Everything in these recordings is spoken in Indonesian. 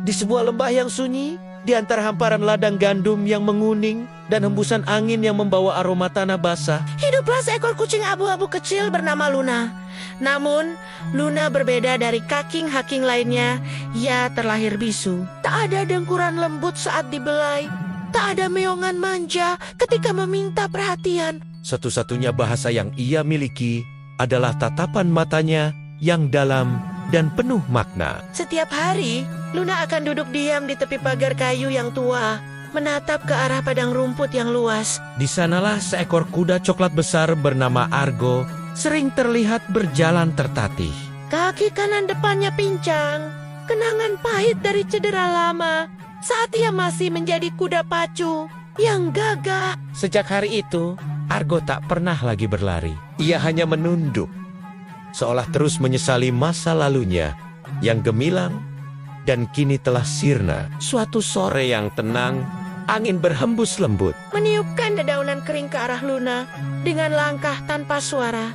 Di sebuah lembah yang sunyi, di antara hamparan ladang gandum yang menguning dan hembusan angin yang membawa aroma tanah basah, Hiduplah seekor kucing abu-abu kecil bernama Luna. Namun, Luna berbeda dari kaking-haking lainnya. Ia terlahir bisu. Tak ada dengkuran lembut saat dibelai. Tak ada meongan manja ketika meminta perhatian. satu-satunya bahasa yang ia miliki adalah tatapan matanya yang dalam dan penuh makna. Setiap hari, Luna akan duduk diam di tepi pagar kayu yang tua, menatap ke arah padang rumput yang luas. Di sanalah seekor kuda coklat besar bernama Argo sering terlihat berjalan tertatih. Kaki kanan depannya pincang, kenangan pahit dari cedera lama saat ia masih menjadi kuda pacu yang gagah. Sejak hari itu, Argo tak pernah lagi berlari. Ia hanya menunduk, seolah terus menyesali masa lalunya yang gemilang dan kini telah sirna. Suatu sore yang tenang, angin berhembus lembut. Meniupkan dedaunan kering ke arah Luna dengan langkah tanpa suara.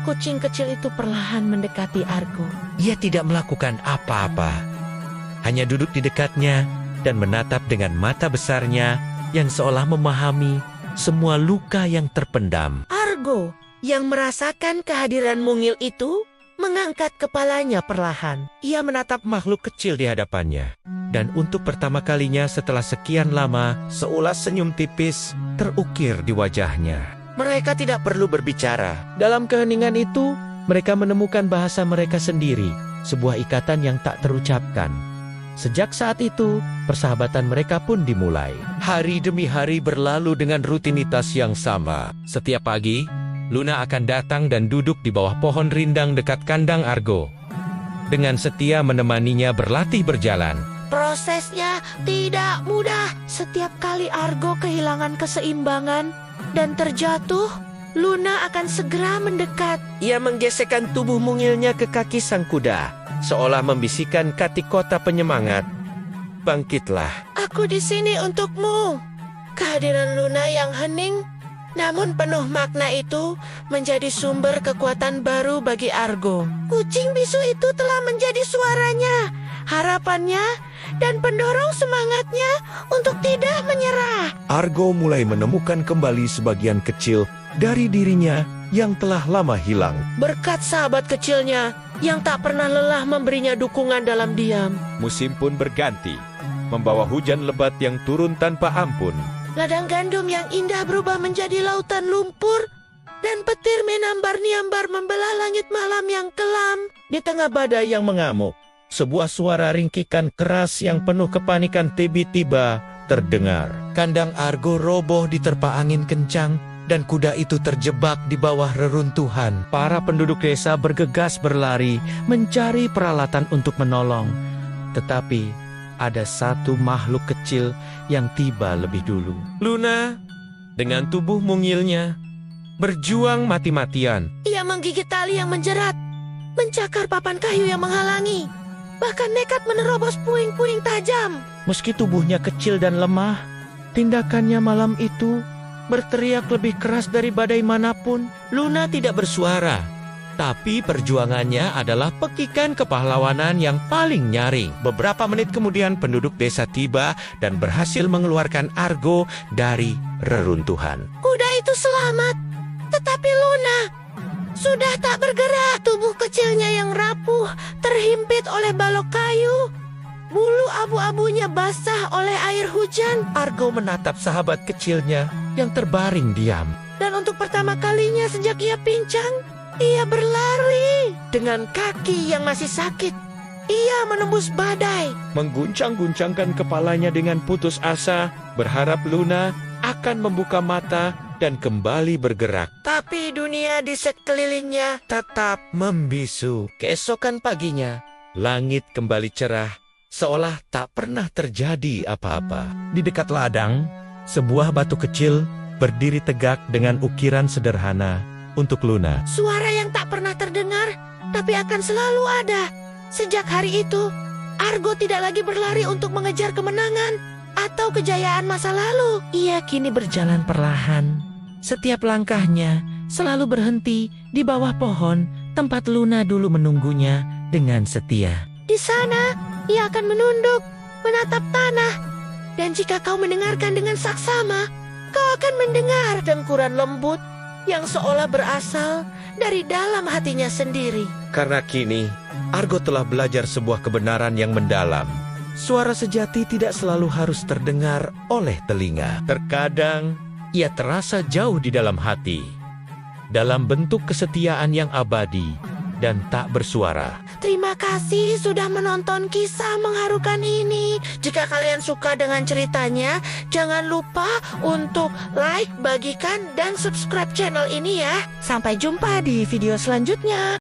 Kucing kecil itu perlahan mendekati Argo. Ia tidak melakukan apa-apa, hanya duduk di dekatnya dan menatap dengan mata besarnya yang seolah memahami semua luka yang terpendam. Argo yang merasakan kehadiran mungil itu mengangkat kepalanya perlahan. Ia menatap makhluk kecil di hadapannya. Dan untuk pertama kalinya setelah sekian lama, seulas senyum tipis terukir di wajahnya. Mereka tidak perlu berbicara. Dalam keheningan itu, mereka menemukan bahasa mereka sendiri, sebuah ikatan yang tak terucapkan. Sejak saat itu, persahabatan mereka pun dimulai. Hari demi hari berlalu dengan rutinitas yang sama. Setiap pagi, Luna akan datang dan duduk di bawah pohon rindang dekat kandang Argo. Dengan setia menemaninya berlatih berjalan. Prosesnya tidak mudah. Setiap kali Argo kehilangan keseimbangan dan terjatuh, Luna akan segera mendekat. Ia menggesekkan tubuh mungilnya ke kaki sang kuda, seolah membisikkan kata-kata penyemangat. Bangkitlah. Aku di sini untukmu. Kehadiran Luna yang hening namun penuh makna itu menjadi sumber kekuatan baru bagi Argo. Kucing bisu itu telah menjadi suaranya, harapannya, dan pendorong semangatnya untuk tidak menyerah. Argo mulai menemukan kembali sebagian kecil dari dirinya yang telah lama hilang. Berkat sahabat kecilnya yang tak pernah lelah memberinya dukungan dalam diam. Musim pun berganti, membawa hujan lebat yang turun tanpa ampun. Ladang gandum yang indah berubah menjadi lautan lumpur, dan petir menambar-niambar membelah langit malam yang kelam. Di tengah badai yang mengamuk, sebuah suara ringkikan keras yang penuh kepanikan tiba-tiba terdengar. Kandang Argo roboh diterpa angin kencang, dan kuda itu terjebak di bawah reruntuhan. Para penduduk desa bergegas berlari, mencari peralatan untuk menolong. Tetapi ada satu makhluk kecil yang tiba lebih dulu. Luna, dengan tubuh mungilnya, berjuang mati-matian. Ia menggigit tali yang menjerat, mencakar papan kayu yang menghalangi, bahkan nekat menerobos puing-puing tajam. Meski tubuhnya kecil dan lemah, tindakannya malam itu berteriak lebih keras dari badai manapun. Luna tidak bersuara, tapi perjuangannya adalah pekikan kepahlawanan yang paling nyaring. Beberapa menit kemudian penduduk desa tiba dan berhasil mengeluarkan Argo dari reruntuhan. Kuda itu selamat, tetapi Luna sudah tak bergerak. Tubuh kecilnya yang rapuh terhimpit oleh balok kayu. Bulu abu-abunya basah oleh air hujan. Argo menatap sahabat kecilnya yang terbaring diam. Dan untuk pertama kalinya sejak ia pincang, ia berlari. Dengan kaki yang masih sakit, ia menembus badai. Mengguncang-guncangkan kepalanya dengan putus asa, berharap Luna akan membuka mata dan kembali bergerak. Tapi dunia di sekelilingnya tetap membisu. Keesokan paginya, langit kembali cerah, seolah tak pernah terjadi apa-apa. Di dekat ladang, sebuah batu kecil berdiri tegak dengan ukiran sederhana untuk Luna. Suara yang tak pernah terdengar, tapi akan selalu ada. Sejak hari itu, Argo tidak lagi berlari untuk mengejar kemenangan atau kejayaan masa lalu. Ia kini berjalan perlahan. Setiap langkahnya selalu berhenti di bawah pohon tempat Luna dulu menunggunya dengan setia. Di sana, ia akan menunduk, Dan jika kau mendengarkan dengan saksama, kau akan mendengar dengkuran lembut yang seolah berasal dari dalam hatinya sendiri. Karena kini, Argo telah belajar sebuah kebenaran yang mendalam. Suara sejati tidak selalu harus terdengar oleh telinga. Terkadang, ia terasa jauh di dalam hati, dalam bentuk kesetiaan yang abadi dan tak bersuara. Terima kasih sudah menonton kisah mengharukan ini. Jika kalian suka dengan ceritanya, jangan lupa untuk like, bagikan, dan subscribe channel ini ya. Sampai jumpa di video selanjutnya.